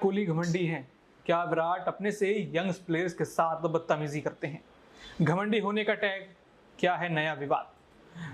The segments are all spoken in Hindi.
कोहली घमंडी हैं? क्या विराट अपने से यंग प्लेयर्स के साथ बदतमीजी करते हैं? घमंडी होने का टैग, क्या है नया विवाद?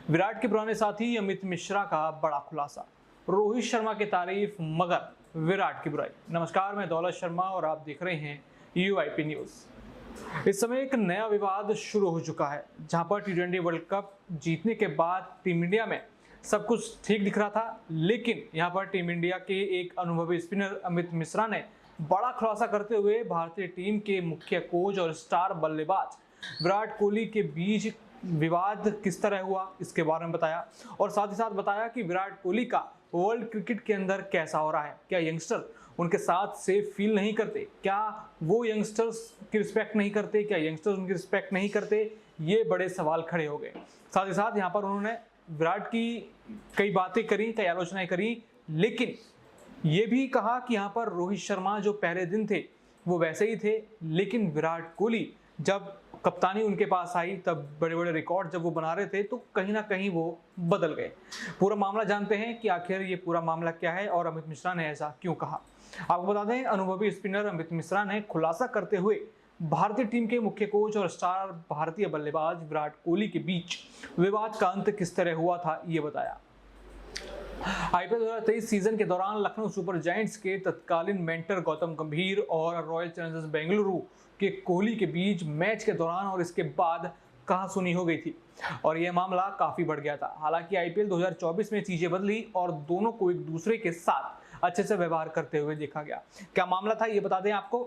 विराट के पुराने साथी अमित मिश्रा का बड़ा खुलासा। रोहित शर्मा की तारीफ मगर विराट की बुराई। नमस्कार, मैं दौलत शर्मा और आप देख रहे हैं यूआईपी न्यूज। इस समय एक नया विवाद शुरू हो चुका है, जहां पर टी20 वर्ल्ड कप जीतने के बाद टीम इंडिया में सब कुछ ठीक दिख रहा था, लेकिन यहां पर टीम इंडिया के एक अनुभवी स्पिनर अमित मिश्रा ने बड़ा खुलासा करते हुए भारतीय टीम के मुख्य कोच और स्टार बल्लेबाज विराट कोहली के बीच विवाद किस तरह हुआ इसके बारे में बताया, और साथ ही साथ बताया कि विराट कोहली का वर्ल्ड क्रिकेट के अंदर कैसा हो रहा है। क्या यंगस्टर उनके साथ सेफ फील नहीं करते? क्या वो यंगस्टर्स की रिस्पेक्ट नहीं करते? क्या यंगस्टर्स उनकी रिस्पेक्ट नहीं करते? ये बड़े सवाल खड़े हो गए। साथ ही साथ यहाँ पर उन्होंने विराट की कई बातें करी, कई आलोचनाएं करी, लेकिन ये भी कहा कि यहाँ पर रोहित शर्मा जो पहले दिन थे वो वैसे ही थे, लेकिन विराट कोहली जब कप्तानी उनके पास आई तब बड़े बड़े रिकॉर्ड जब वो बना रहे थे तो कहीं ना कहीं वो बदल गए। पूरा मामला जानते हैं कि आखिर ये पूरा मामला क्या है और अमित मिश्रा ने ऐसा क्यों कहा। आपको बता दें, अनुभवी स्पिनर अमित मिश्रा ने खुलासा करते हुए भारतीय टीम के मुख्य कोच और स्टार भारतीय बल्लेबाज विराट कोहली के बीच विवाद का अंत किस तरह हुआ था ये बताया। आईपीएल 2023 सीजन के दौरान लखनऊ सुपर जायंट्स के तत्कालीन मेंटर गौतम गंभीर और रॉयल चैलेंजर्स बेंगलुरु के कोहली के बीच मैच के दौरान और इसके बाद कहासुनी हो गई थी और यह मामला काफी बढ़ गया था। हालांकि आईपीएल 2024 में चीजें बदली और दोनों को एक दूसरे के साथ अच्छे से व्यवहार करते हुए देखा गया। क्या मामला था ये बता दें आपको।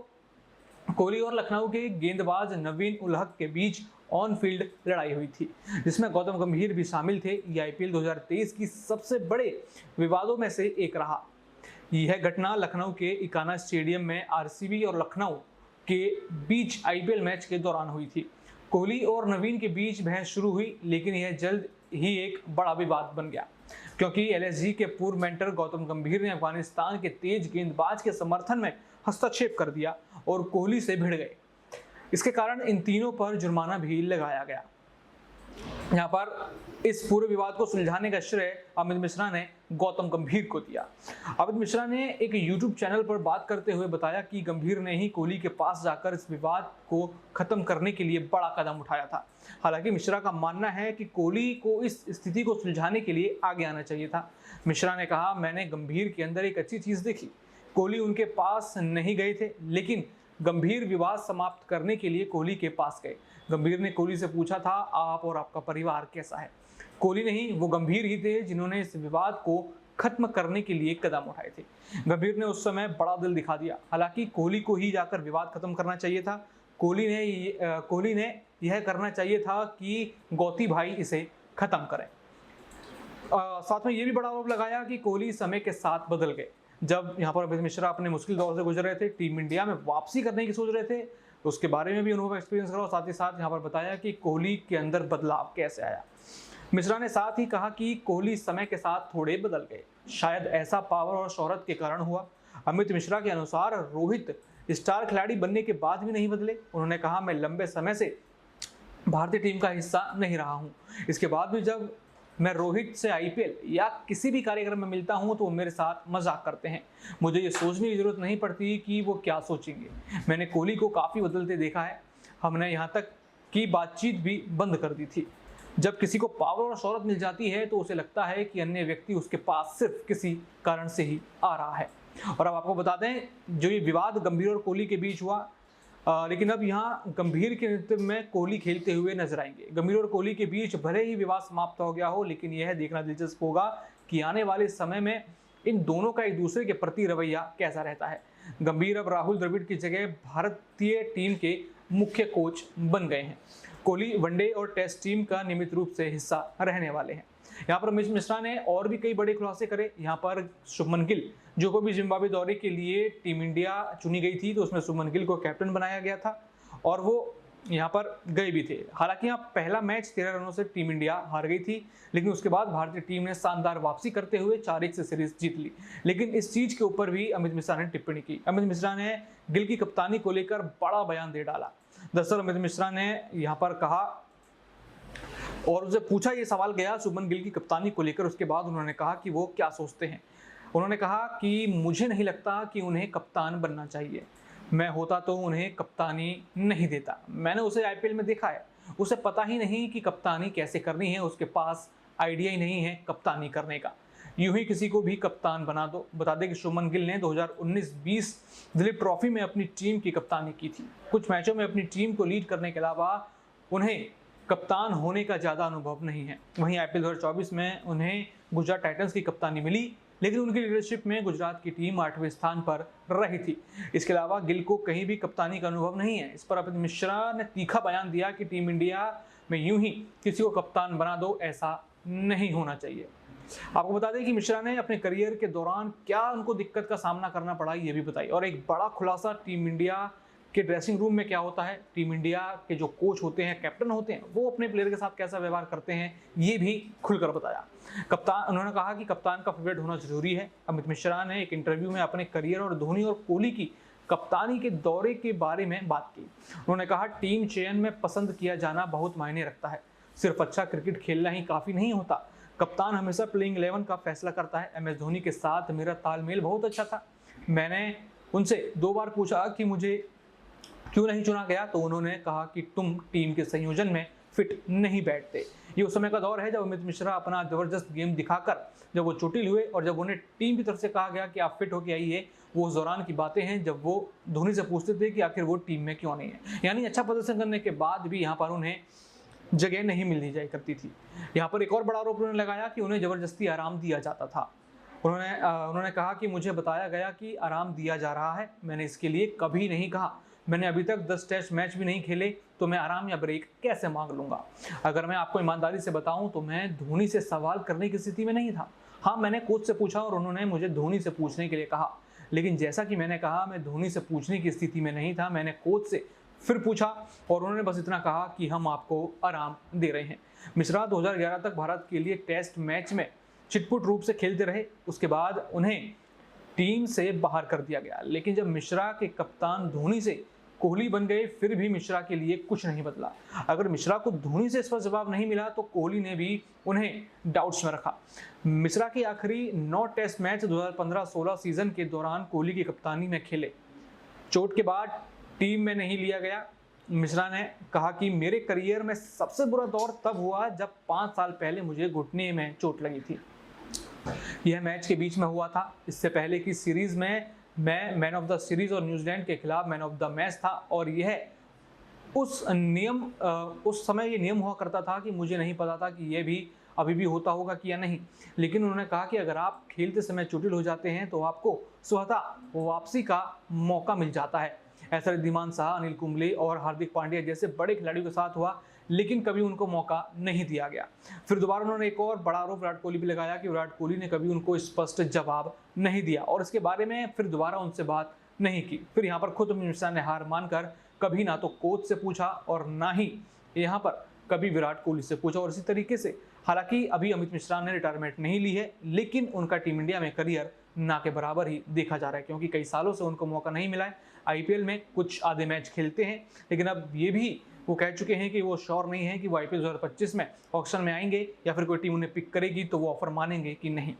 कोहली और लखनऊ के गेंदबाज नवीन उल हक के बीच ऑन फील्ड लड़ाई हुई थी, जिसमें गौतम गंभीर भी शामिल थे। यह आईपीएल 2023 की सबसे बड़े विवादों में से एक रहा। यह घटना लखनऊ के इकाना स्टेडियम में आरसीबी और लखनऊ के बीच आईपीएल मैच के दौरान हुई थी। कोहली और नवीन के बीच बहस शुरू हुई, लेकिन यह जल्द ही एक बड़ा विवाद बन गया, क्योंकि एलएसजी के पूर्व मेंटर गौतम गंभीर ने अफगानिस्तान के तेज गेंदबाज के समर्थन में हस्तक्षेप कर दिया और कोहली से भिड़ गए। इसके कारण इन तीनों पर जुर्माना भी लगाया गया। यहाँ पर इस पूरे विवाद को सुलझाने का श्रेय अमित मिश्रा ने गौतम गंभीर को दिया। अमित मिश्रा ने एक यूट्यूब चैनल पर बात करते हुए बताया कि गंभीर ने ही कोहली के पास जाकर इस विवाद को खत्म करने के लिए बड़ा कदम उठाया था। हालांकि मिश्रा का मानना है कि कोहली को इस स्थिति को सुलझाने के लिए आगे आना चाहिए था। मिश्रा ने कहा, मैंने गंभीर के अंदर एक अच्छी चीज देखी। कोहली उनके पास नहीं गए थे, लेकिन गंभीर विवाद समाप्त करने के लिए कोहली के पास गए। गंभीर ने कोहली से पूछा था, आप और आपका परिवार कैसा है? कोहली नहीं, वो गंभीर ही थे जिन्होंने इस विवाद को खत्म करने के लिए कदम उठाए थे। गंभीर ने उस समय बड़ा दिल दिखा दिया। हालांकि कोहली को ही जाकर विवाद खत्म करना चाहिए था। कोहली ने यह करना चाहिए था कि गौती भाई इसे खत्म करें। साथ में ये भी बड़ा आरोप लगाया कि कोहली समय के साथ बदल गए। जब यहाँ पर अमित मिश्रा अपने मुश्किल दौर से गुजर रहे थे, टीम इंडिया में वापसी करने की सोच रहे थे, तो उसके बारे में भी अनुभव एक्सपीरियंस करा और साथ ही साथ यहाँ पर बताया कि कोहली के अंदर बदलाव कैसे आया। मिश्रा ने साथ ही कहा कि कोहली समय के साथ थोड़े बदल गए, शायद ऐसा पावर और शोहरत के कारण हुआ। अमित मिश्रा के अनुसार रोहित स्टार खिलाड़ी बनने के बाद भी नहीं बदले। उन्होंने कहा, मैं लंबे समय से भारतीय टीम का हिस्सा नहीं रहा हूँ, इसके बाद भी जब मैं रोहित से आईपीएल या किसी भी कार्यक्रम में मिलता हूं तो वो मेरे साथ मजाक करते हैं। मुझे ये सोचने की जरूरत नहीं पड़ती कि वो क्या सोचेंगे। मैंने कोहली को काफ़ी बदलते देखा है। हमने यहाँ तक कि बातचीत भी बंद कर दी थी। जब किसी को पावर और शोहरत मिल जाती है तो उसे लगता है कि अन्य व्यक्ति उसके पास सिर्फ किसी कारण से ही आ रहा है। और अब आपको बता दें, जो ये विवाद गंभीर और कोहली के बीच हुआ, लेकिन अब यहाँ गंभीर के नेतृत्व में कोहली खेलते हुए नजर आएंगे। गंभीर और कोहली के बीच भले ही विवाद समाप्त हो गया हो, लेकिन यह देखना दिलचस्प होगा कि आने वाले समय में इन दोनों का एक दूसरे के प्रति रवैया कैसा रहता है। गंभीर अब राहुल द्रविड़ की जगह भारतीय टीम के मुख्य कोच बन गए हैं। कोहली वनडे और टेस्ट टीम का नियमित रूप से हिस्सा रहने वाले हैं। यहाँ पर अमित मिश्रा ने और भी कई बड़े खुलासे करे। यहाँ पर शुभमन गिल, जो को भी जिम्बाब्वे दौरे के लिए टीम इंडिया चुनी गई थी, तो उसमें शुभमन गिल को कैप्टन बनाया गया था और वो यहाँ पर गए भी थे। हालांकि यहाँ पहला मैच 13 रनों से टीम इंडिया हार गई थी, लेकिन उसके बाद भारतीय टीम ने शानदार वापसी करते हुए 4-1 से सीरीज जीत ली। लेकिन इस चीज के ऊपर भी अमित मिश्रा ने टिप्पणी की। अमित मिश्रा ने गिल की कप्तानी को लेकर बड़ा बयान दे डाला। दरअसल अमित मिश्रा ने यहाँ पर कहा और उसे पूछा, ये सवाल गया शुभमन गिल की कप्तानी को लेकर, उसके बाद उन्होंने कहा कि वो क्या सोचते हैं। उन्होंने कहा कि मुझे नहीं लगता कि उन्हें कप्तान बनना चाहिए, मैं होता तो उन्हें कप्तानी नहीं देता। मैंने उसे आईपीएल में देखा है, उसे पता ही नहीं कि कप्तानी कैसे करनी है, उसके पास आइडिया ही नहीं है कप्तानी करने का। यूं ही किसी को भी कप्तान बना दो। बता दें कि शुभमन गिल ने 2019-20 दिलीप ट्रॉफी में अपनी टीम की कप्तानी की थी। कुछ मैचों में अपनी टीम को लीड करने के अलावा उन्हें कप्तान होने का ज़्यादा अनुभव नहीं है। वहीं आईपीएल 2024 में उन्हें गुजरात टाइटंस की कप्तानी मिली, लेकिन उनकी लीडरशिप में गुजरात की टीम 8वें स्थान पर रही थी। इसके अलावा गिल को कहीं भी कप्तानी का अनुभव नहीं है। इस पर अमित मिश्रा ने तीखा बयान दिया कि टीम इंडिया में यूं ही किसी को कप्तान बना दो, ऐसा नहीं होना चाहिए। आपको बता दें कि मिश्रा ने अपने करियर के दौरान क्या उनको दिक्कत का सामना करना पड़ा ये भी बताई, और एक बड़ा खुलासा टीम इंडिया के ड्रेसिंग रूम में क्या होता है, टीम इंडिया के जो कोच होते हैं, कैप्टन होते हैं, वो अपने प्लेयर के साथ कैसा व्यवहार करते हैं, ये भी खुलकर बताया। उन्होंने कहा कि कप्तान का फेवरेट होना जरूरी है। अमित मिश्रा ने एक इंटरव्यू में अपने करियर और धोनी और कोहली की कप्तानी के दौरे के बारे में बात की। उन्होंने कहा, टीम चयन में पसंद किया जाना बहुत मायने रखता है, सिर्फ अच्छा क्रिकेट खेलना ही काफी नहीं होता। कप्तान हमेशा प्लेइंग 11 का फैसला करता है। एमएस धोनी के साथ मेरा तालमेल बहुत अच्छा था। मैंने उनसे 2 बार पूछा कि मुझे क्यों नहीं चुना गया, तो उन्होंने कहा कि तुम टीम के संयोजन में फिट नहीं बैठते। ये उस समय का दौर है जब अमित मिश्रा अपना जबरदस्त गेम दिखाकर जब वो चोटिल हुए और जब उन्हें टीम की तरफ से कहा गया कि आप फिट होके आइए। वो उस दौरान की बातें हैं जब वो धोनी से पूछते थे कि आखिर वो टीम में क्यों नहीं है। यानी अच्छा प्रदर्शन करने के बाद भी यहाँ पर उन्हें जगह नहीं मिलनी जाया करती थी। यहाँ पर एक और बड़ा आरोप उन्होंने लगाया कि उन्हें जबरदस्ती आराम दिया जाता था। उन्होंने कहा कि मुझे बताया गया कि आराम दिया जा रहा है, मैंने इसके लिए कभी नहीं कहा। मैंने अभी तक 10 टेस्ट मैच भी नहीं खेले, तो मैं आराम या ब्रेक कैसे मांग लूंगा। अगर मैं आपको ईमानदारी से बताऊं तो मैं धोनी से सवाल करने की स्थिति में नहीं था। हाँ, मैंने कोच से पूछा और उन्होंने मुझे धोनी से पूछने के लिए कहा, लेकिन जैसा कि मैंने कहा, मैं धोनी से पूछने की स्थिति में नहीं था। मैंने कोच से फिर पूछा और उन्होंने बस इतना कहा कि हम आपको आराम दे रहे हैं। मिश्रा 2011 तक भारत के लिए टेस्ट मैच में छिटपुट रूप से खेलते रहे। उसके बाद उन्हें टीम से बाहर कर दिया गया, लेकिन जब मिश्रा के कप्तान धोनी से कोहली बन गए, फिर भी मिश्रा के लिए कुछ नहीं बदला। अगर मिश्रा को धोनी से स्पष्ट जवाब नहीं मिला तो कोहली ने भी उन्हें डाउट्स में रखा। मिश्रा के आखिरी 9 टेस्ट मैच 2015-16 सीजन के दौरान कोहली की कप्तानी में खेले। चोट के बाद टीम में नहीं लिया गया। मिश्रा ने कहा कि मेरे करियर में सबसे बुरा दौर तब हुआ जब 5 साल पहले मुझे घुटने में चोट लगी थी। यह मैच के बीच में हुआ था। इससे पहले की सीरीज में मैं मैन ऑफ द सीरीज और न्यूजीलैंड के खिलाफ मैन ऑफ द मैच था, और यह उस समय ये नियम हुआ करता था कि मुझे नहीं पता था कि यह भी अभी भी होता होगा कि या नहीं। लेकिन उन्होंने कहा कि अगर आप खेलते समय चोटिल हो जाते हैं तो आपको स्वतः वापसी का मौका मिल जाता है। ऐसा रिद्धिमान शाह, अनिल कुंबले और हार्दिक पांड्या जैसे बड़े खिलाड़ियों के साथ हुआ, लेकिन कभी उनको मौका नहीं दिया गया। फिर दोबारा उन्होंने एक और बड़ा आरोप विराट कोहली पे लगाया कि विराट कोहली ने कभी उनको स्पष्ट जवाब नहीं दिया और इसके बारे में फिर दोबारा उनसे बात नहीं की। फिर यहाँ पर खुद मिश्रा ने हार मानकर कभी ना तो कोच से पूछा और ना ही यहाँ पर कभी विराट कोहली से पूछा। और इसी तरीके से हालांकि अभी अमित मिश्रा ने रिटायरमेंट नहीं ली है, लेकिन उनका टीम इंडिया में करियर ना के बराबर ही देखा जा रहा है, क्योंकि कई सालों से उनको मौका नहीं मिला है। आईपीएल में कुछ आधे मैच खेलते हैं, लेकिन अब ये भी वो कह चुके हैं कि वो श्योर नहीं है कि वो आईपीएल 2025 में ऑक्शन में आएंगे या फिर कोई टीम उन्हें पिक करेगी तो वो ऑफर मानेंगे कि नहीं।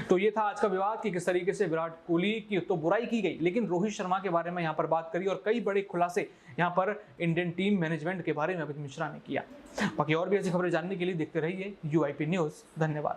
तो ये था आज का विवाद कि किस तरीके से विराट कोहली की तो बुराई की गई, लेकिन रोहित शर्मा के बारे में यहाँ पर बात करी और कई बड़े खुलासे यहाँ पर इंडियन टीम मैनेजमेंट के बारे में अमित मिश्रा ने किया। बाकी और भी ऐसी खबरें जानने के लिए देखते रहिए UIP न्यूज़। धन्यवाद।